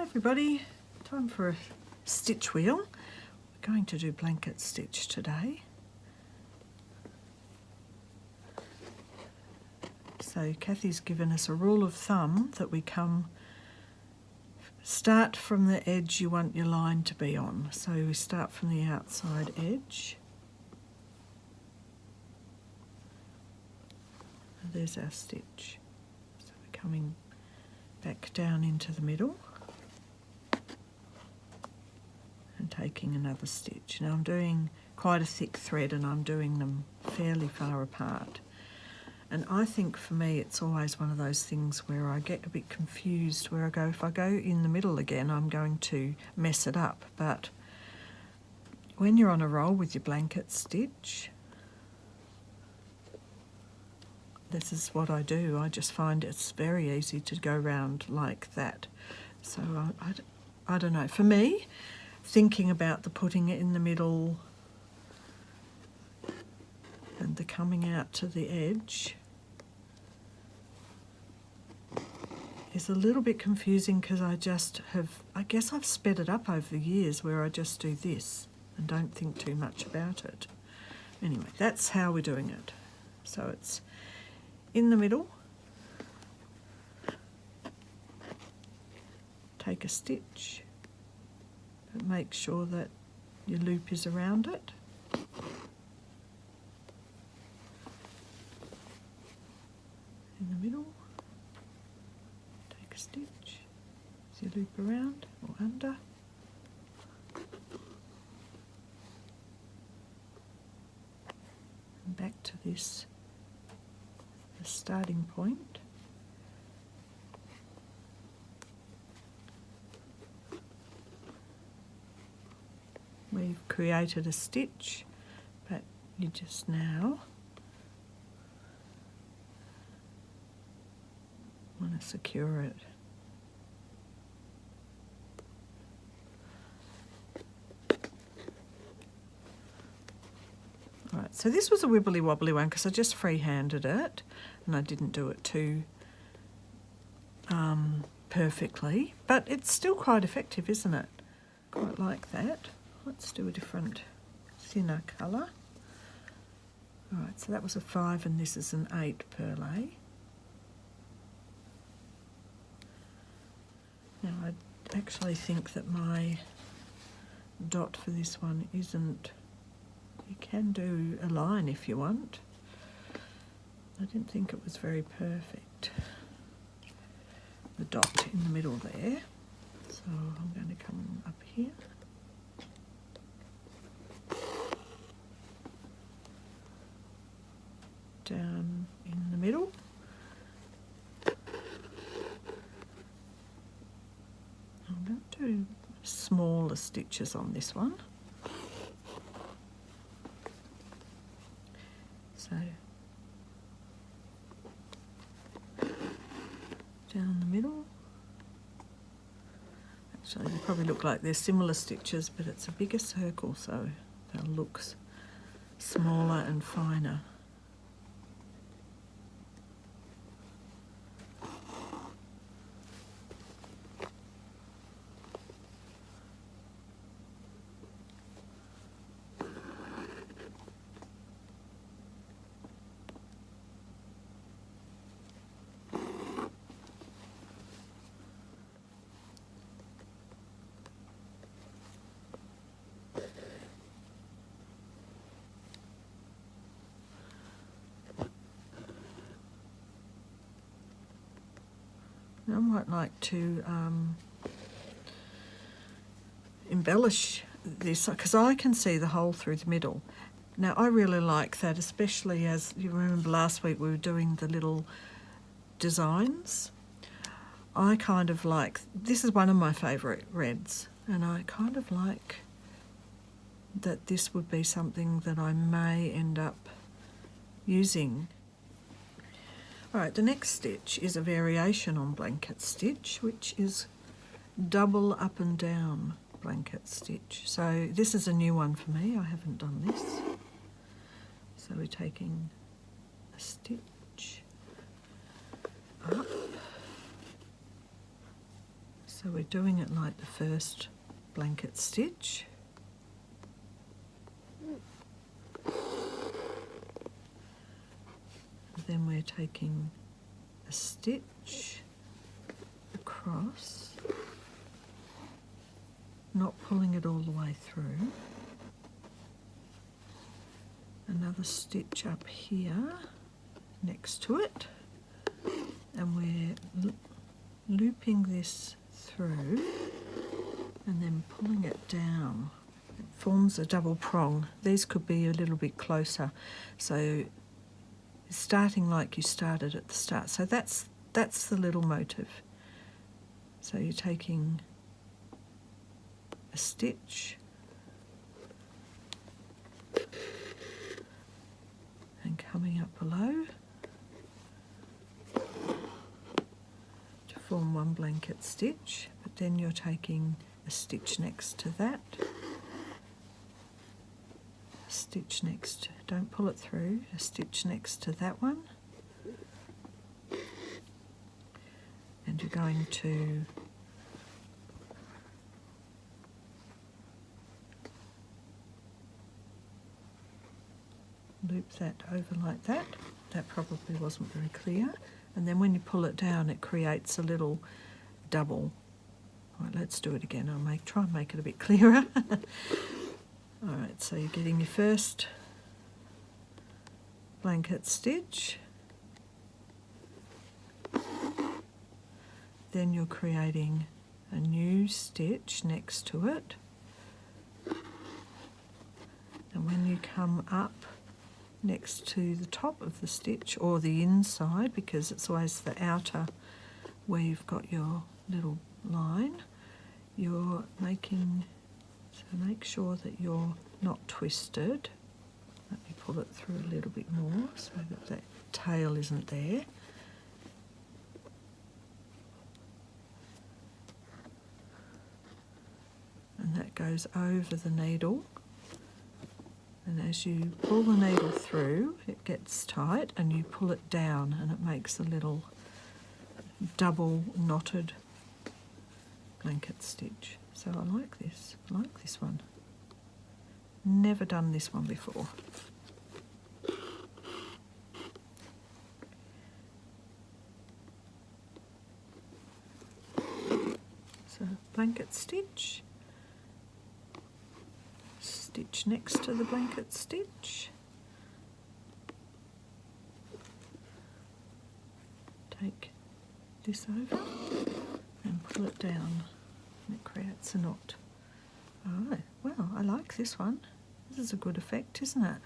Hi everybody, time for a stitch wheel. We're going to do blanket stitch today. So Kathy's given us a rule of thumb that we start from the edge you want your line to be on. So we start from the outside edge. And there's our stitch. So we're coming back down into the middle and taking another stitch. Now I'm doing quite a thick thread and I'm doing them fairly far apart. And I think for me it's always one of those things where I get a bit confused, where I go, if I go in the middle again I'm going to mess it up. But when you're on a roll with your blanket stitch, this is what I do. I just find it's very easy to go round like that. So I don't know. For me, thinking about the putting it in the middle and the coming out to the edge is a little bit confusing because I guess I've sped it up over the years where I just do this and don't think too much about it. Anyway, that's how we're doing it. So it's in the middle, take a stitch, but make sure that your loop is around it. In the middle, take a stitch, so you loop around or under. And back to this, the starting point. We've created a stitch, but you just now want to secure it. Right, so this was a wibbly wobbly one because I just free-handed it and I didn't do it too perfectly, but it's still quite effective, isn't it? Quite like that. Let's do a different thinner colour. Alright, so that was a 5 and this is an 8 perlé. Now I actually think that my dot for this one isn't, you can do a line if you want. I didn't think it was very perfect, the dot in the middle there. So I'm going to come up here. Down in the middle. I'm going to do smaller stitches on this one. So down the middle. Actually, they probably look like they're similar stitches, but it's a bigger circle, so they'll look smaller and finer. I might like to embellish this because I can see the hole through the middle. Now I really like that, especially as you remember last week we were doing the little designs. I kind of like, this is one of my favourite reds, and I kind of like that this would be something that I may end up using. Alright, the next stitch is a variation on blanket stitch, which is double up and down blanket stitch. So this is a new one for me, I haven't done this. So we're taking a stitch up, So we're doing it like the first blanket stitch. Then we're taking a stitch across, not pulling it all the way through. Another stitch up here next to it, and we're looping this through and then pulling it down. It forms a double prong. These could be a little bit closer, so starting like you started at the start. So that's the little motive. So you're taking a stitch and coming up below to form one blanket stitch, but then you're taking a stitch next to that, a stitch next, don't pull it through, a stitch next to that one, and you're going to loop that over like that. That probably wasn't very clear. And then when you pull it down, it creates a little double. Right, let's do it again. I'll try and make it a bit clearer. All right, so you're getting your first blanket stitch. Then you're creating a new stitch next to it. And when you come up next to the top of the stitch, or the inside, because it's always the outer where you've got your little line, you're making, so make sure that you're not twisted. Let me pull it through a little bit more so that that tail isn't there. And that goes over the needle. And as you pull the needle through, it gets tight, and you pull it down and it makes a little double knotted blanket stitch. So I like this one. Never done this one before. So blanket stitch. Stitch next to the blanket stitch. Take this over and pull it down, and it creates a knot. Oh, well, I like this one. This is a good effect, isn't it?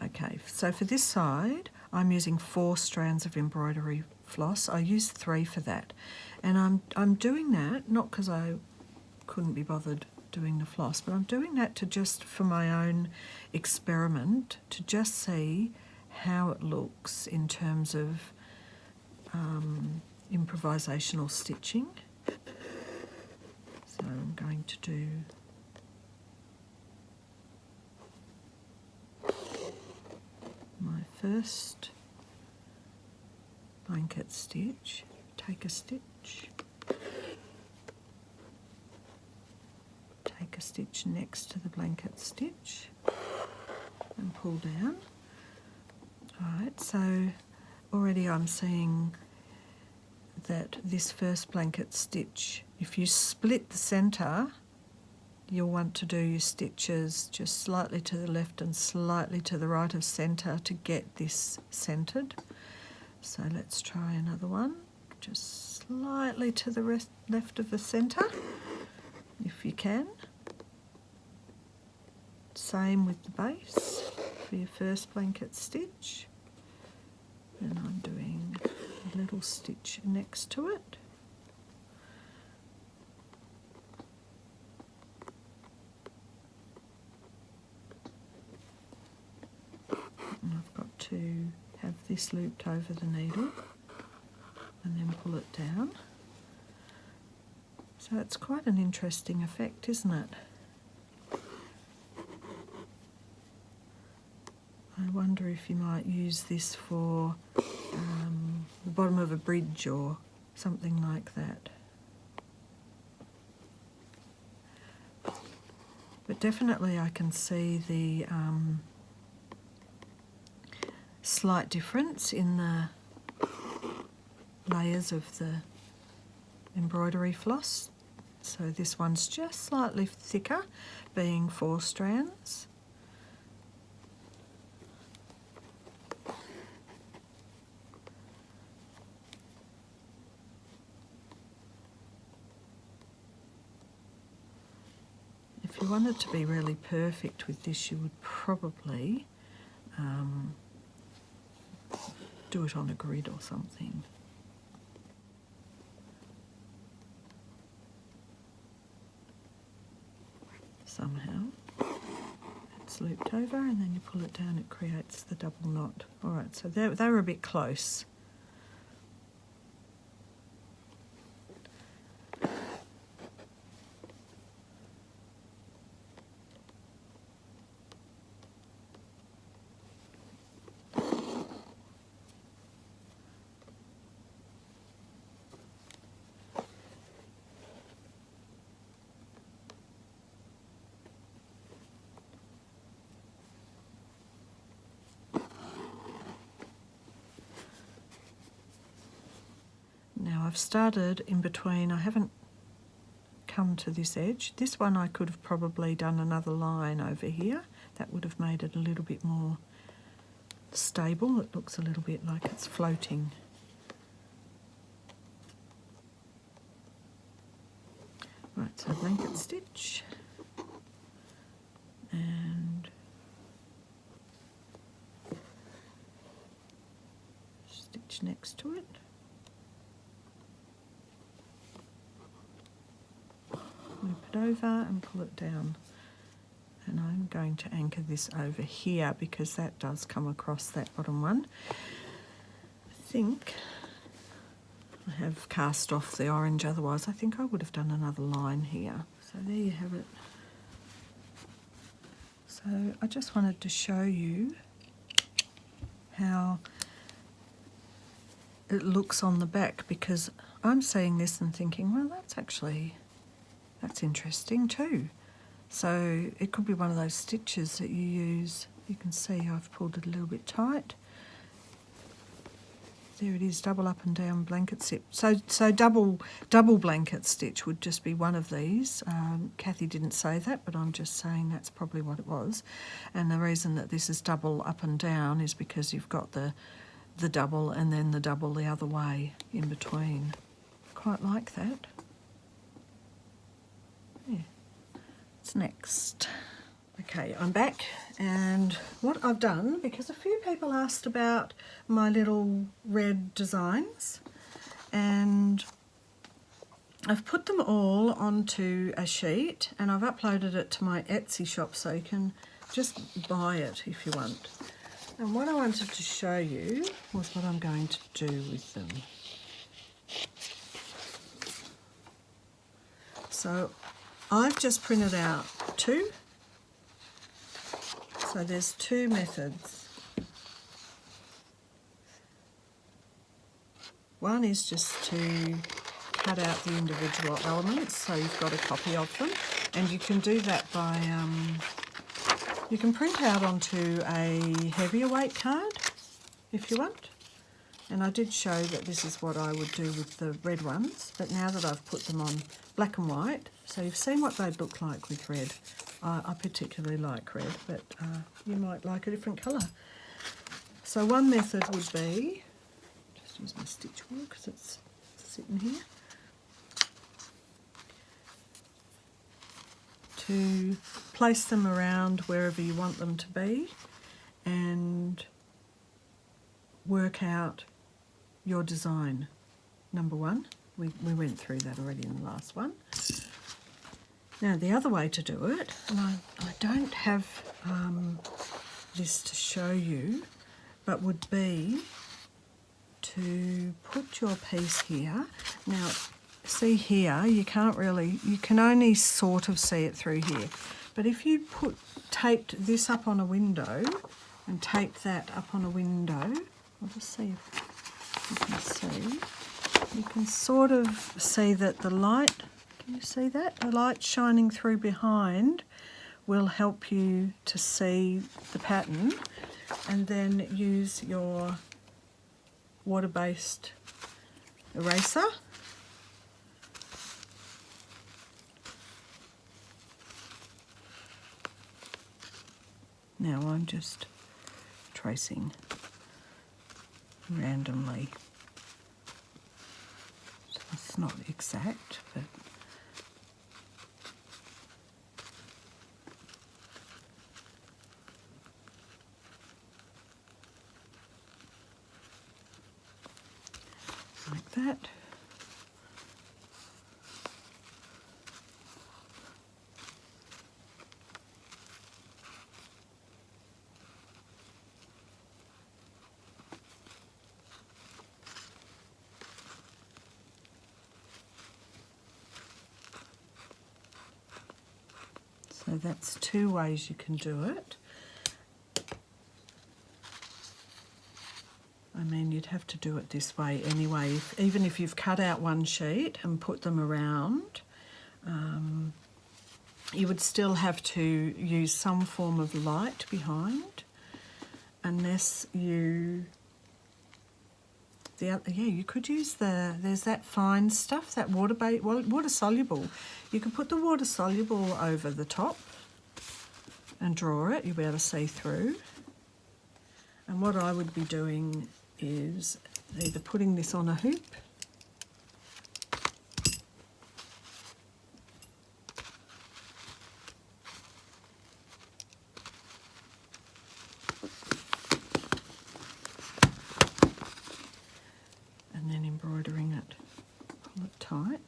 Okay, so for this side, I'm using 4 strands of embroidery floss. I used 3 for that, and I'm doing that not because I couldn't be bothered doing the floss, but I'm doing that to just for my own experiment, to just see how it looks in terms of improvisational stitching. So I'm going to do my first blanket stitch, take a stitch, take a stitch next to the blanket stitch and pull down. Alright, so already I'm seeing that this first blanket stitch, if you split the centre, you'll want to do your stitches just slightly to the left and slightly to the right of centre to get this centred. So let's try another one, just slightly to the left of the centre, if you can. Same with the base for your first blanket stitch. And I'm doing a little stitch next to it. And I've got to have this looped over the needle and then pull it down. So it's quite an interesting effect, isn't it? I wonder if you might use this for the bottom of a bridge or something like that. But definitely I can see the slight difference in the layers of the embroidery floss. So this one's just slightly thicker, being 4 strands. If you wanted to be really perfect with this, you would probably do it on a grid or something. Somehow it's looped over, and then you pull it down, it creates the double knot. Alright, so they were a bit close. Now I've started in between, I haven't come to this edge. This one I could have probably done another line over here. That would have made it a little bit more stable. It looks a little bit like it's floating. Right, so blanket stitch. And stitch next to it. Loop it over and pull it down, and I'm going to anchor this over here because that does come across that bottom one. I think I have cast off the orange, otherwise I think I would have done another line here. So there you have it. So I just wanted to show you how it looks on the back, because I'm seeing this and thinking, well, that's interesting too. So it could be one of those stitches that you use. You can see I've pulled it a little bit tight. There it is, double up and down blanket stitch. So double blanket stitch would just be one of these. Kathy didn't say that, but I'm just saying that's probably what it was. And the reason that this is double up and down is because you've got the double and then the double the other way in between. Quite like that. Yeah. What's next? Okay, I'm back, and what I've done, because a few people asked about my little red designs, and I've put them all onto a sheet and I've uploaded it to my Etsy shop, so you can just buy it if you want. And what I wanted to show you was what I'm going to do with them. So I've just printed out 2. So there's 2 methods. One is just to cut out the individual elements, so you've got a copy of them, and you can do that by, you can print out onto a heavier weight card if you want. And I did show that this is what I would do with the red ones, but now that I've put them on black and white, so you've seen what they'd look like with red. I particularly like red, but you might like a different colour. So one method would be, just use my stitch wheel because it's sitting here, to place them around wherever you want them to be and work out your design. Number 1, we went through that already in the last one. Now the other way to do it, and I don't have this to show you, but would be to put your piece here. Now see here, you can only sort of see it through here, but if you taped this up on a window and taped that up on a window, I'll just see if you can see. You can sort of see that the light, can you see that? The light shining through behind will help you to see the pattern, and then use your water-based eraser. Now I'm just tracing randomly. So it's not exact, but like that. So that's two ways you can do it. I mean, you'd have to do it this way anyway. Even if you've cut out one sheet and put them around, you would still have to use some form of light behind, unless you... you could use there's that fine stuff, that water soluble. You could put the water soluble over the top and draw it. You'll be able to see through. And what I would be doing is either putting this on a hoop, and then embroidering it, pull it tight.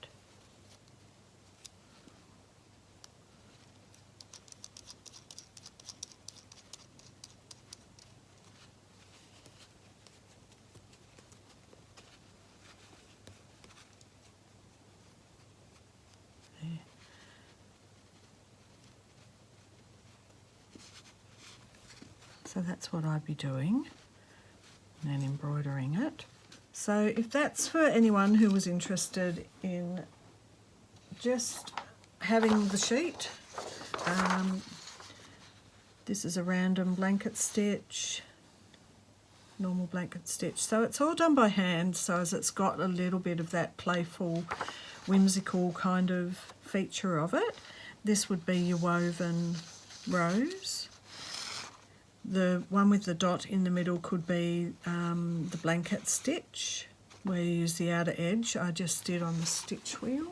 So that's what I'd be doing, and then embroidering it. So if that's for anyone who was interested in just having the sheet, this is a random blanket stitch, normal blanket stitch. So it's all done by hand, so as it's got a little bit of that playful, whimsical kind of feature of it. This would be your woven rose. The one with the dot in the middle could be the blanket stitch, where you use the outer edge. I just did on the stitch wheel,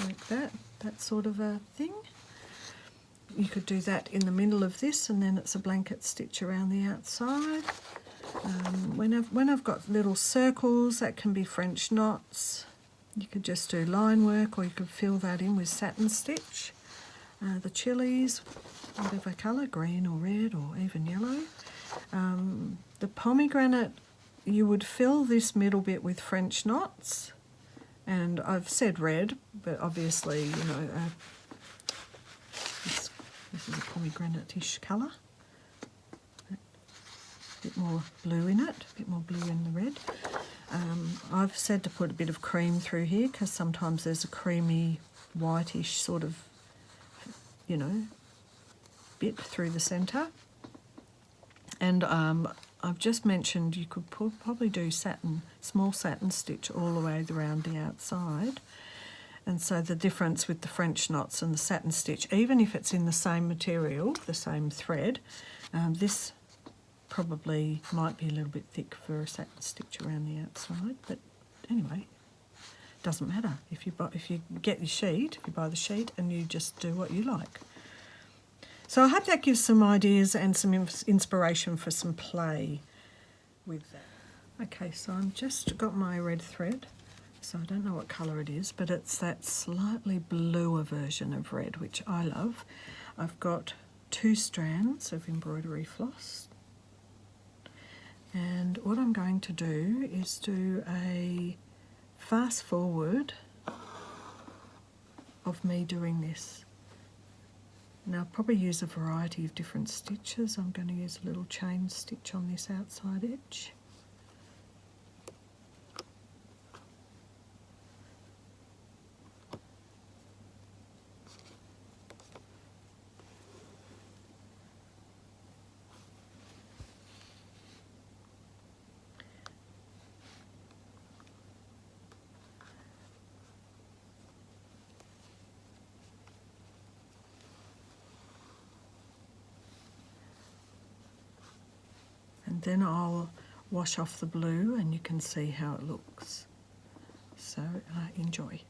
like that sort of a thing. You could do that in the middle of this, and then it's a blanket stitch around the outside. When I've got little circles, that can be French knots. You could just do line work, or you could fill that in with satin stitch. The chilies, whatever colour, green or red or even yellow. The pomegranate, you would fill this middle bit with French knots, and I've said red, but obviously, you know, this is a pomegranate-ish colour. A bit more blue in it, a bit more blue in the red. I've said to put a bit of cream through here, because sometimes there's a creamy whitish sort of, you know, bit through the centre. And I've just mentioned you could probably do small satin stitch all the way around the outside. And so the difference with the French knots and the satin stitch, even if it's in the same material, the same thread, this probably might be a little bit thick for a satin stitch around the outside. But anyway, doesn't matter. If you get your sheet, if you buy the sheet, and you just do what you like. So I hope that gives some ideas and some inspiration for some play with that. Okay, so I've just got my red thread. So I don't know what colour it is, but it's that slightly bluer version of red, which I love. I've got 2 strands of embroidery floss. And what I'm going to do is do a fast forward of me doing this. Now I'll probably use a variety of different stitches. I'm going to use a little chain stitch on this outside edge. then I'll wash off the blue and you can see how it looks. So enjoy.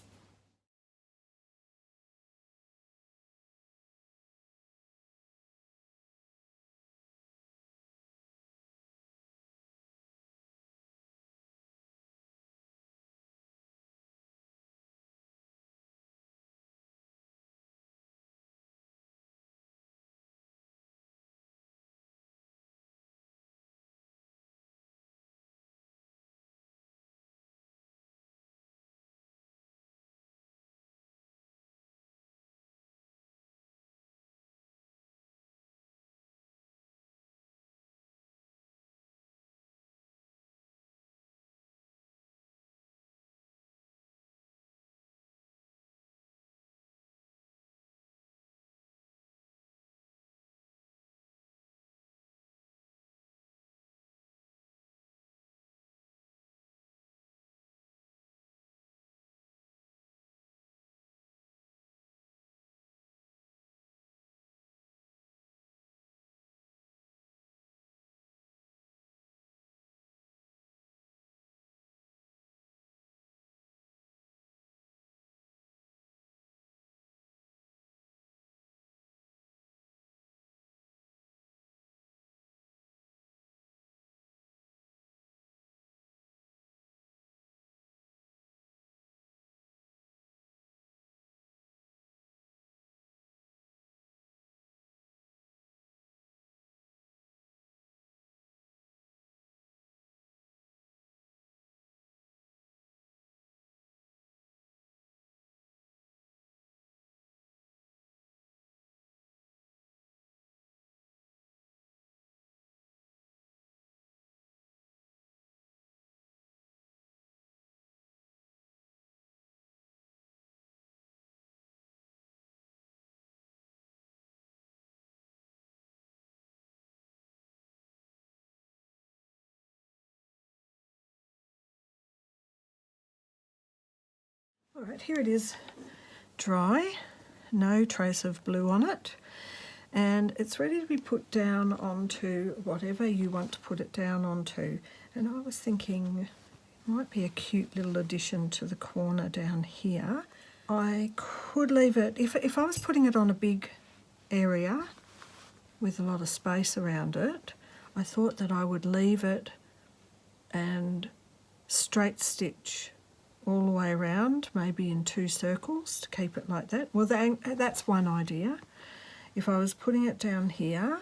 All right, here it is, dry, no trace of blue on it, and it's ready to be put down onto whatever you want to put it down onto. And I was thinking it might be a cute little addition to the corner down here. I could leave it, if I was putting it on a big area with a lot of space around it, I thought that I would leave it and straight stitch all the way around, maybe in 2 circles to keep it like that. Well, that's one idea. If I was putting it down here,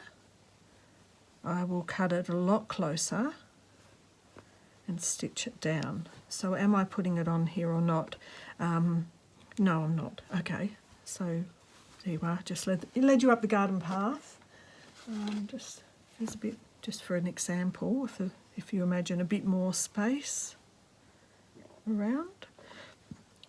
I will cut it a lot closer and stitch it down. So am I putting it on here or not? No, I'm not. Okay, so there you are. Just led you up the garden path. Just here's a bit, just for an example, if you imagine a bit more space around.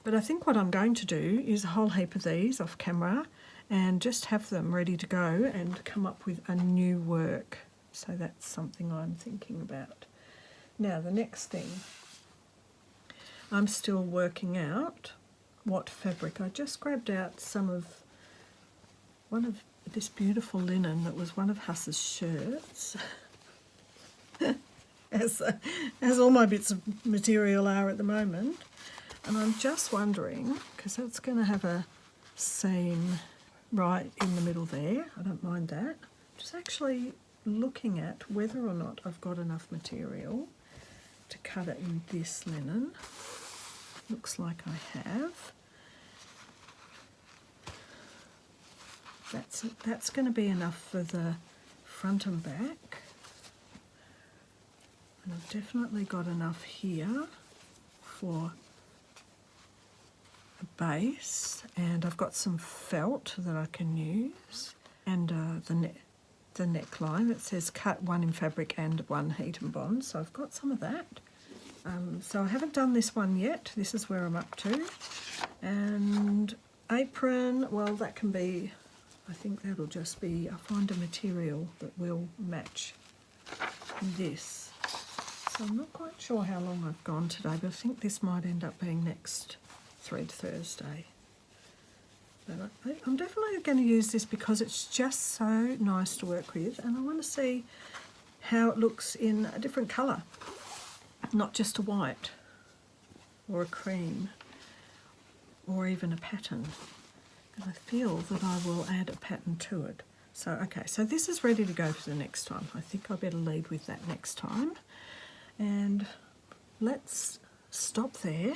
But I think what I'm going to do is a whole heap of these off camera and just have them ready to go and come up with a new work. So that's something I'm thinking about. Now the next thing, I'm still working out what fabric. I just grabbed out one of this beautiful linen that was one of Huss's shirts. as all my bits of material are at the moment. And I'm just wondering, because that's going to have a seam right in the middle there, I don't mind that. Just actually looking at whether or not I've got enough material to cut it in this linen. Looks like I have. That's going to be enough for the front and back. And I've definitely got enough here for a base, and I've got some felt that I can use, and the neckline. It says cut 1 in fabric and 1 heat and bond, so I've got some of that. So I haven't done this one yet. This is where I'm up to. And apron, well, that can be, I think that'll just be, I'll find a material that will match this. So I'm not quite sure how long I've gone today, but I think this might end up being next Thread Thursday. But I'm definitely going to use this because it's just so nice to work with, and I want to see how it looks in a different colour, not just a white or a cream or even a pattern. And I feel that I will add a pattern to it. So, okay, so this is ready to go for the next time. I think I better lead with that next time. And let's stop there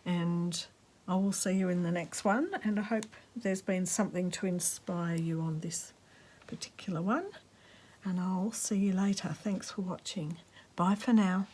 and I will see you in the next one, and I hope there's been something to inspire you on this particular one, and I'll see you later. Thanks for watching. Bye for now.